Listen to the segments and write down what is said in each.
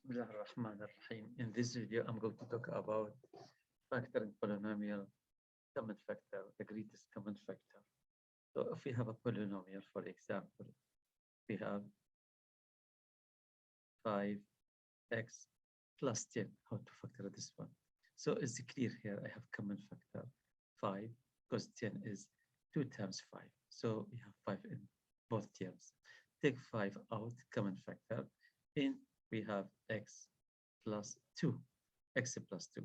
Bismillah ar-Rahman ar-Rahim. In this video, I'm going to talk about factor in polynomial, common factor, the greatest common factor. So if we have a polynomial, for example, we have 5x plus 10. How to factor this one? So it's clear here, I have common factor 5 because 10 is 2 times 5. So we have 5 in both terms. Take 5 out, common factor. In we have x plus 2, x plus 2.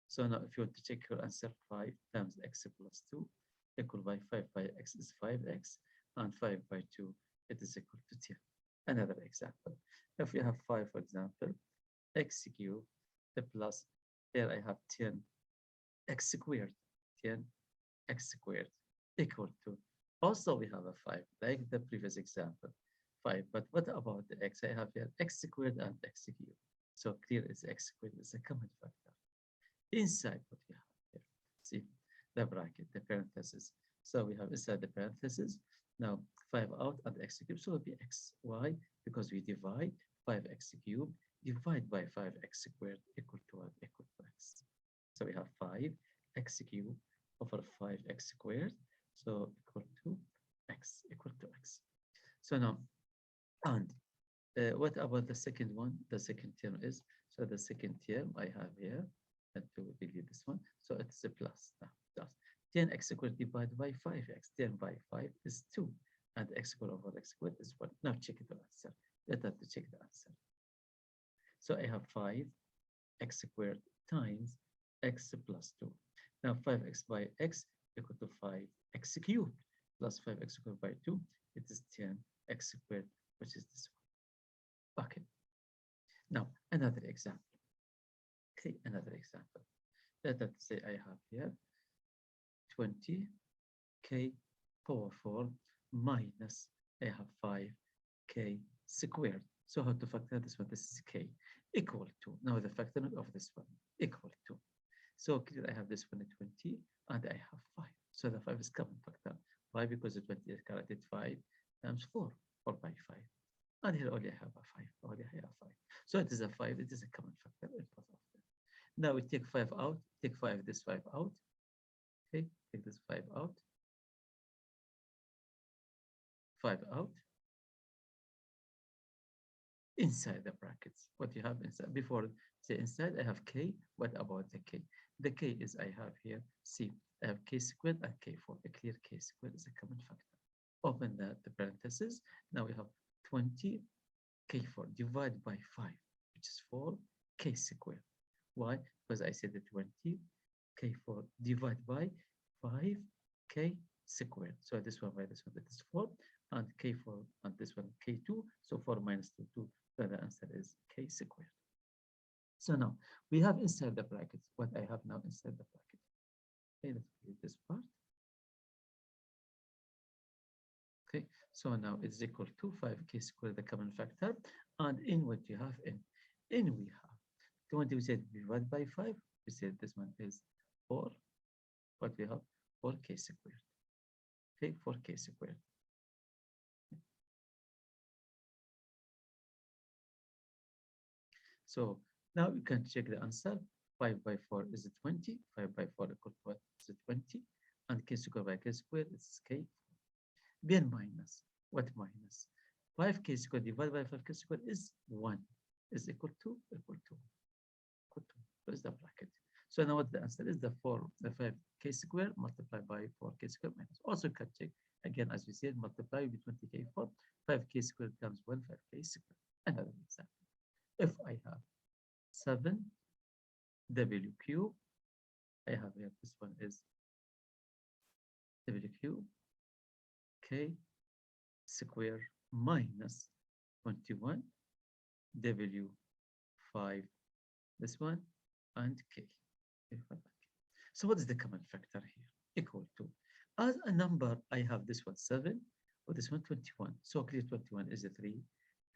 So now if you want to check your answer, 5 times x plus 2 equal by 5 by x is 5x, and 5 by 2, it is equal to 10. Another example. If we have 5, for example, x cubed plus, here I have 10 x squared, 10 x squared equal to, also we have a 5, like the previous example, 5. But what about the x? I have here x squared and x cubed. So clear is x squared is a common factor. Inside what we have here, see the bracket, the parenthesis. So we have inside the parenthesis, now 5 out and x cubed, so it will be x. Why? Because we divide 5x cubed, divide by 5x squared equal to what? Equal to x. So we have 5x cubed over 5x squared, so equal to x, equal to x. So now, and what about the second one? The second term is, so the second term I have here, and to delete this one, so it's a plus now, plus 10x squared divided by 5x, 10 by 5 is 2, and x squared over x squared is 1. Now check the answer. Let us check the answer. So I have 5x squared times x plus 2. Now 5x by x equal to 5x cubed plus 5x squared by 2. It is 10x squared, which is this one. Okay. Now another example. Okay, another example. Let us say I have here 20k power 4 minus I have 5k squared. So how to factor this one? This is k equal to, now the factoring of this one equal to. So clear, I have this one at 20 and I have 5. So the 5 is common factor. Why? Because the 20 is corrected 5 times 4, 4 by 5. And here only I have a 5, only I have 5. So it is a 5, it is a common factor in both of them. Now we take 5 out, take 5, this 5 out. Okay, take this 5 out. 5 out. Inside the brackets, what you have inside, before say inside, I have k. What about the k? The k is I have here, see, I have k squared and k4. A clear k squared is a common factor. Open the parentheses. Now we have 20 k4 divided by 5, which is 4 k squared. Why? Because I said the 20 k4 divided by 5 k squared. So this one by this one, that is 4, and k4 and this one k2. So 4 minus 2, 2. So the answer is k squared. So now we have inside the brackets what I have now inside the bracket. Okay, let's read this part. Okay, so now it's equal to 5k squared, the common factor, and in what you have in we have 20, we said divided by 5. We said this one is 4. What we have 4k squared. Okay, 4k squared. So now you can check the answer. 5 by 4 is 20. 5 by 4 equal to what? Is 20. And k squared by k squared is k. Then minus. What minus? 5k squared divided by 5k squared is 1. Is equal to, equal to. Where's the bracket? So now what the answer is? The 5k squared multiplied by 4k squared minus. Also can check, again, as we said, multiply with 20k4. 5k squared times 1, 5k squared. Another example. If I have 7w cubed, I have here, this one is w cubed, k squared minus 21 w5, this one, and k. So what is the common factor here? Equal to, as a number, I have this one 7, or this one 21. So clear 21 is a 3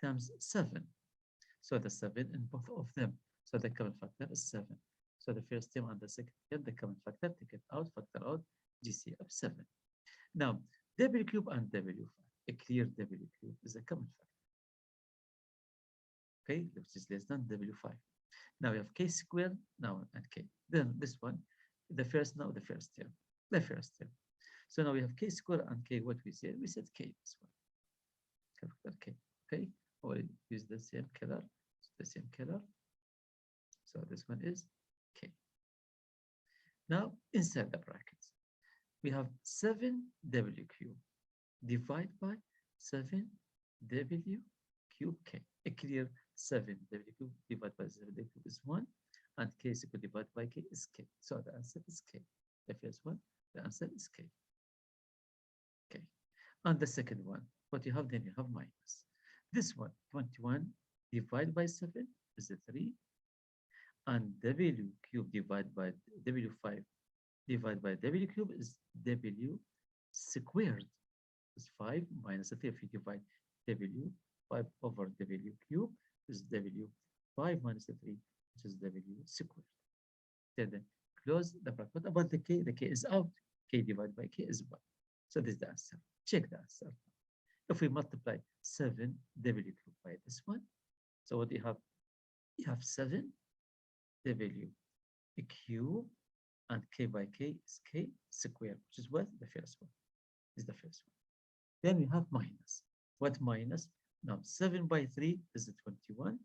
times 7. So the 7 in both of them. So the common factor is 7. So the first term and the second term, the common factor, take it out, factor out, GCF 7. Now, w cube and w5, a clear w cube is a common factor. okay, which is less than W5. Now we have K squared, now and K. Then this one, the first term, the first term. So now we have K squared and K, what we said? We said K, this one, capital K, okay? Or use the same color, the same color. So this one is K. Now inside the brackets, we have 7W cube divided by 7W cube K. A clear 7W cube divided by 7W cube is 1, and K is equal divided by K is K. So the answer is K. The first one, the answer is K. Okay. And the second one, what you have then, you have minus. This one, 21 divided by 7 is a 3, and W cube divided by W5 divided by W cube is W squared. Is 5 minus 3. If you divide W5 over W cube is W5 minus 3, which is W squared. Then close the bracket. What about the K? The K is out. K divided by K is 1. So this is the answer. Check the answer. If we multiply 7W cube by this one, so what do you have? You have 7W cube, and K by K is K squared, which is what? The first one. Is the first one. Then we have minus. What minus? Now 7 by 3 is 21,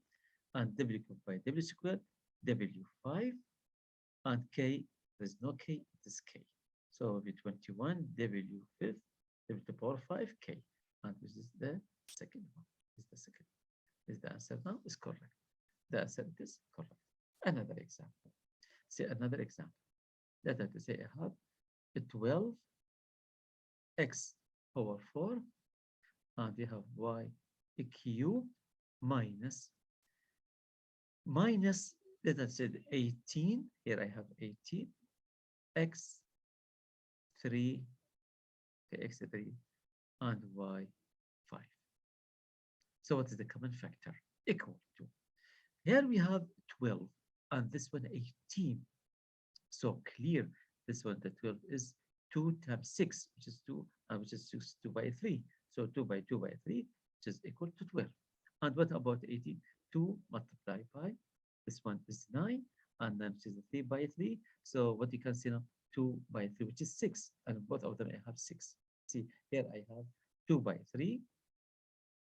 and W cube by W squared, W5, and K, there's no K, it is K. So we 21, W5, W to the power 5, K. And this is the second one. Is the second. Is the answer now is correct. The answer is correct. Another example. See another example. Let us say I have a 12x power 4, and we have y cube minus, let us say 18. Here I have 18 x 3, x3, and y 5. So what is the common factor? Equal to. Here we have 12, and this one 18. So clear, this one, the 12 is 2 times 6, which is 2, and which is 6, 2 by 3. So 2 by 2 by 3, which is equal to 12. And what about 18? 2 multiplied by, this one is 9, and then which is 3 by 3. So what you can see now, 2 by 3, which is 6, and both of them I have 6. See, here I have 2 by 3,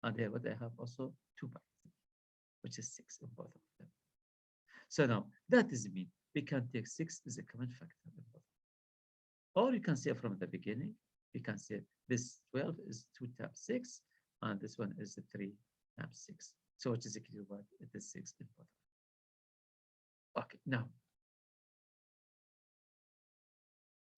and here what I have also 2 by 3, which is 6 in both of them. So now, that is mean we can take 6 as a common factor in both. Or you can say from the beginning, we can say this 12 is 2 times 6, and this one is 3 times 6. So which is equal to what? It is 6 in both. Okay, now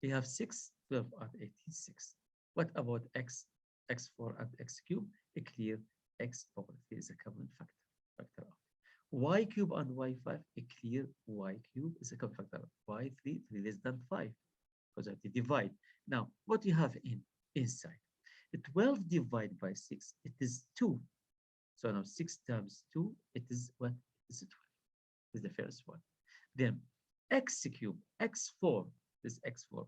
we have 6, 12, and 18, 6. What about x, x4, and x cube? A clear x over 3 is a common factor out. Y cube and y5, a clear y cube is a common factor out. Y3, 3 less than 5, because I have to divide. Now, what you have inside? 12 divided by 6, it is 2. So now 6 times 2, it is what? It is 12. This is the first one. Then x cube, x4, this x4,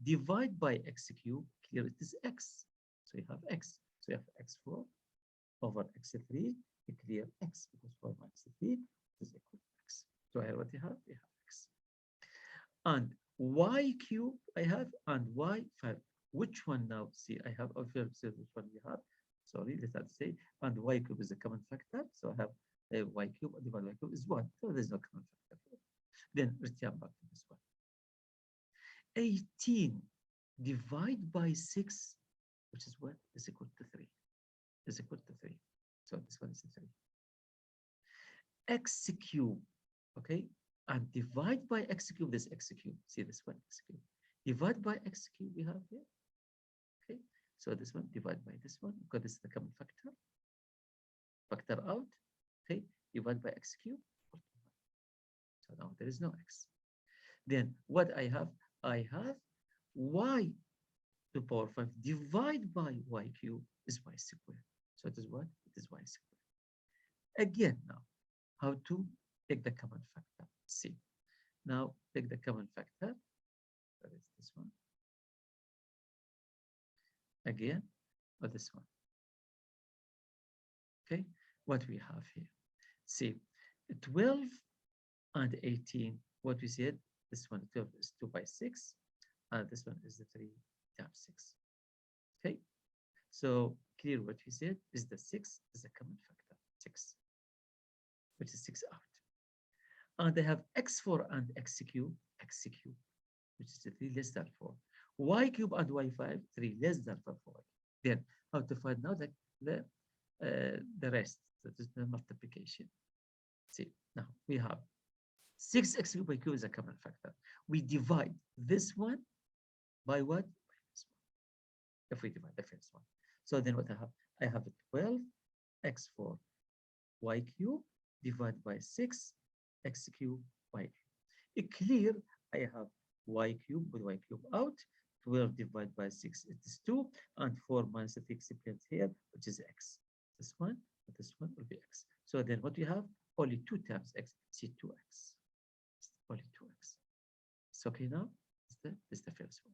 divide by x cube, clear it is x. So you have x. So you have x4 over x3, you clear x, because 4 minus 3 is equal to x. So here what you have? You have x. And y cube I have, and y5. Which one now? See, I have, which one we have? Sorry, let us say, and y cube is a common factor. So I have a y cube divided by y cube is 1. So there's no common factor. Then return back to this one. 18 divided by 6, which is what? Is equal to 3. Is equal to 3. So this one is 3. X cube, okay? And divide by x cube, this x cube. See this one, x cube. Divide by x cube we have here. Okay, so this one divide by this one, because this is the common factor. Factor out, okay? Divide by x cube. So now there is no x. Then what I have y to the power 5 divided by y cube is y squared. So it is what? It is y squared. Again now, how to take the common factor? See, now take the common factor. That is this one. Again, or this one. Okay, what we have here? See, 12 and 18, what we said, this one 12 is 2 by 6, and this one is the 3 times 6. Okay, so clear what we said is the 6 is a common factor, 6, which is 6 out. And I have x4 and x cube, which is 3 less than 4. Y cube and y5, 3 less than 4. Then how to find now the rest, that is the multiplication. See, now we have 6x cubed by q is a common factor. We divide this one by what? By this one. If we divide the first one. So then what I have? I have 12x4 y cube divided by 6 x cube y cube. It's clear I have y cube with y cube out. 12 divided by 6, it is 2, and 4 minus the exponent here, which is x. This one will be x. So then what we have? Only 2 times x, see 2x. Only 2x. It's okay now? This is the first one.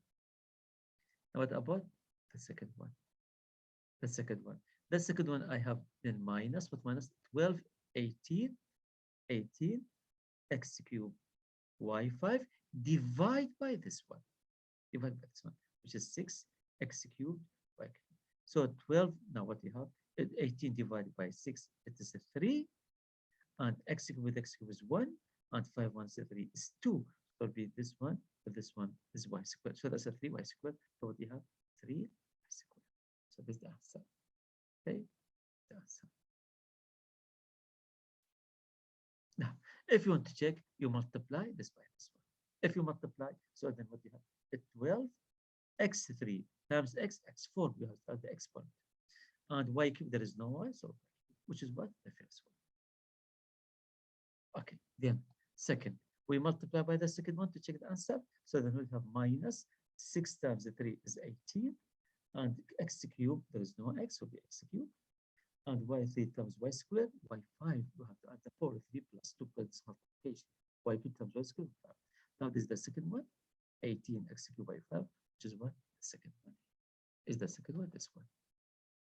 Now what about the second one? The second one I have then minus, what minus? 12, 18 x cubed y5 divide by this one. Which is 6 x cubed y cubed. So 12, now what you have? 18 divided by 6, it is a 3. And x cubed with x cubed is 1. And 5 1 3 is 2. So it'll be this one, but this one is y squared. So that's a 3y squared. So what you have? 3y squared. So this is the answer. Okay, the answer. Now, if you want to check, you multiply this by this one. If you multiply, so then what you have? 12 x3 times x4, we have the exponent. And y cube, there is no y, so which is what? The first one. Okay, then second, we multiply by the second one to check the answer. So then we have minus 6 times 3 is 18. And x cube, there is no x, will be x cube. And y3 times y squared, y5, you have to add the 4, 3 plus 2 plus multiplication. y2 times y squared, 5. Now this is the second one, 18 x cubed by 5, which is what? The second one. Is the second one this one?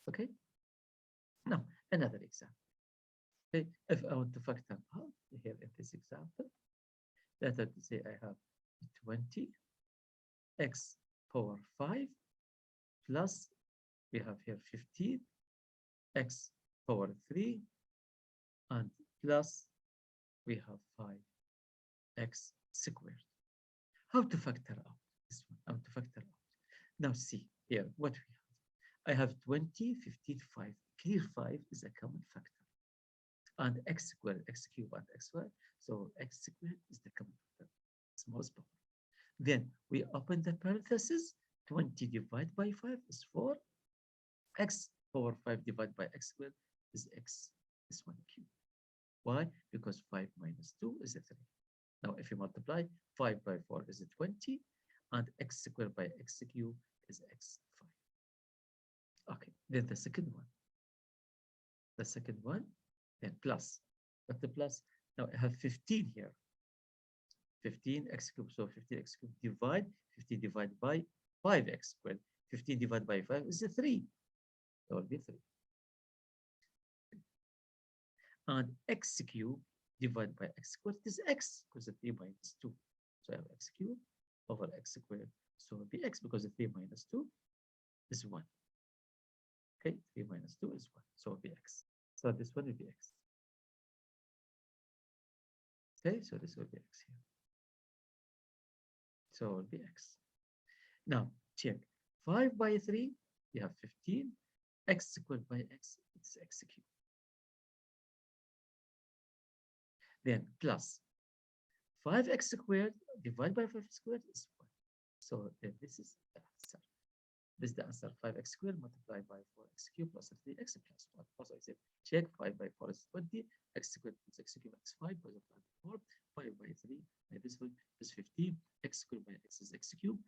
Okay? Now, another example. Okay, if I want to factor out here in this example, let us say I have 20 x power 5 plus we have here 15 x power 3 and plus we have 5x squared. How to factor out this one? How to factor out? Now see here what we have. I have 20, 15, 5. Clear 5 is a common factor. And x squared, x cubed, and x squared. So x squared is the common factor. Smallest power. Then we open the parentheses. 20 divided by 5 is 4. X power 5 divided by x squared is x, this one cube. Why? Because 5 minus 2 is a 3. Now, if you multiply, 5 by 4 is a 20, and x squared by x cubed is x5. Okay, then the second one. The second one, then plus. But the plus, now I have 15 here. 15 x cubed, so 15x cubed divide, 15 divided by 5x squared. 15 divided by 5 is a 3. That will be 3. And x cubed divided by x squared is x, because the 3 minus 2. So I have x cubed over x squared. So it will be x, because the 3 minus 2 is 1. Okay, 3 minus 2 is 1. So it will be x. So this one will be x. Okay, so this will be x here. So it will be x. Now, check. 5 by 3, you have 15. X squared by x, it's x cubed. Then plus 5x squared divided by 5 squared is 1. So then this is the answer. This is the answer. 5x squared multiplied by 4x cubed plus 3x plus 1. Also, I said check 5 by 4 is 20. X squared plus x cubed is 5 plus 4. 5 by 3 by this one is 15. X squared by x is x cubed.